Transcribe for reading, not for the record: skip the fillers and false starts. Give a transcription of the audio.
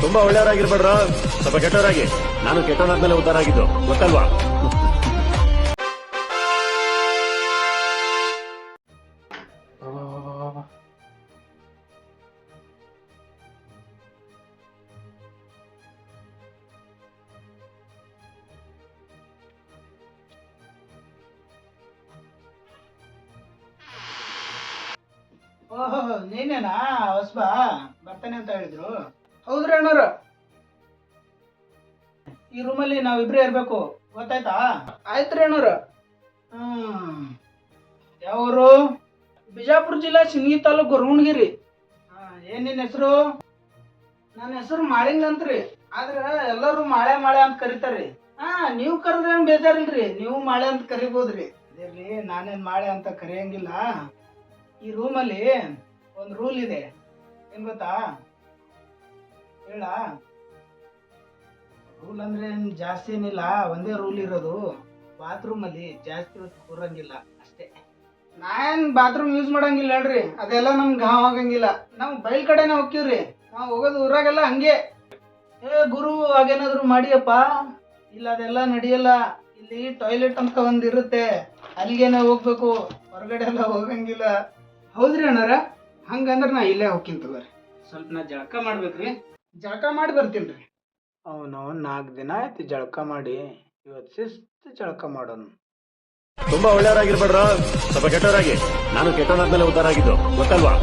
ತುಂಬಾ ಒಳ್ಳೆಯವರಾಗಿರ್ಬೇಡ್ರ, ಸ್ವಲ್ಪ ಕೆಟ್ಟವರಾಗಿ. ನಾನು ಕೆಟ್ಟವನಾದ್ಮೇಲೆ ಉದ್ಧಾರ ಆಗಿದ್ದು ಗೊತ್ತಲ್ವಾ? ಓಹೋ, ನೀನೇನಾ ಹೊಸ್ಬಾ? ಬರ್ತಾನೆ ಅಂತ ಹೇಳಿದ್ರು. ಹೌದ್ರಿ ಅಣ್ಣವ್ರ, ಈ ರೂಮಲ್ಲಿ ನಾವಿಬ್ರೇ ಇರ್ಬೇಕು, ಗೊತ್ತಾಯ್ತಾ? ಆಯ್ತ್ರಿ ಅಣ್ಣವ್ರ. ಯಾವರು? ಬಿಜಾಪುರ ಜಿಲ್ಲಾ ಸಿಂದಗಿ ತಾಲೂಕು ಗೊರಗುಂಡಗಿರಿ. ಏನ್ ನಿನ್ನ ಹೆಸರು? ನನ್ನ ಹೆಸರು ಮಾಳಿಂಗ್ ಅಂತ್ರಿ. ಆದ್ರ ಎಲ್ಲರೂ ಮಾಳೆ ಮಾಳೆ ಅಂತ ಕರೀತಾರ್ರಿ. ನೀವು ಕರೆದ್ರೆ ಏನ್ ಬೇಜಾರಿಲ್ರಿ, ನೀವು ಮಾಳೆ ಅಂತ ಕರಿಬೋದ್ರಿ. ಅದೇರ್ಲಿ, ನಾನೇನ್ ಮಾಳೆ ಅಂತ ಕರೆಯಂಗಿಲ್ಲ. ಈ ರೂಮಲ್ಲಿ ಒಂದು ರೂಲ್ ಇದೆ, ಏನ್ ಗೊತ್ತಾ? ಹೇಳ. ರೂಲ್ ಅಂದ್ರೆ ಏನ್ ಜಾಸ್ತಿ ಏನಿಲ್ಲ, ಒಂದೇ ರೂಲ್ ಇರೋದು. ಬಾತ್ರೂಮ್ ಅಲ್ಲಿ ಜಾಸ್ತಿ ಹೊತ್ತು ಕೂರಂಗಿಲ್ಲ ಅಷ್ಟೇ. ನಾನ್ ಬಾತ್ರೂಮ್ ಯೂಸ್ ಮಾಡಂಗಿಲ್ಲ ಹೇಳ್ರಿ, ಅದೆಲ್ಲ ನಮ್ಗೆ ಗಾವ್ ಆಗಂಗಿಲ್ಲ. ನಾವು ಬಯಲ್ ಕಡೆನೇ ಹೋಗ್ತೀವ್ರಿ, ನಾವು ಹೋಗೋದು ಊರಾಗೆಲ್ಲ ಹಂಗೆ. ಗುರು, ಹಾಗೇನಾದ್ರು ಮಾಡಿಯಪ್ಪ, ಇಲ್ಲ ಅದೆಲ್ಲ ನಡೆಯಲ್ಲ. ಇಲ್ಲಿ ಟಾಯ್ಲೆಟ್ ಅಂತ ಒಂದಿರುತ್ತೆ, ಅಲ್ಲಿಗೇನೆ ಹೋಗ್ಬೇಕು, ಹೊರಗಡೆ ಎಲ್ಲ ಹೋಗಂಗಿಲ್ಲ. ಹೌದ್ರಿ ಅಣ್ಣಾರ, ಹಂಗಂದ್ರೆ ನಾ ಇಲ್ಲೇ ಹೋಗ್ತೀನಿ ತಗೋರಿ. ಸ್ವಲ್ಪ ನಾ ಜಳಕ ಮಾಡ್ಬೇಕ್ರಿ, ಜಳಕ ಮಾಡಿ ಬರ್ತೀನಿ. ಅವನು 4 ದಿನ ಆಯ್ತು ಜಳಕ ಮಾಡಿ, ಇವತ್ತು ಶಿಸ್ತು ಜಳಕ ಮಾಡೋನು. ತುಂಬಾ ಒಳ್ಳೆಯವರಾಗಿರ್ಬೇಡ್ರ, ಸ್ವಲ್ಪ ಕೆಟ್ಟವರಾಗಿ. ನಾನು ಕೆಟ್ಟವನಾದ್ಮೇಲೆ ಉದ್ಧಾರ ಆಗಿದ್ದು ಗೊತ್ತಲ್ವಾ?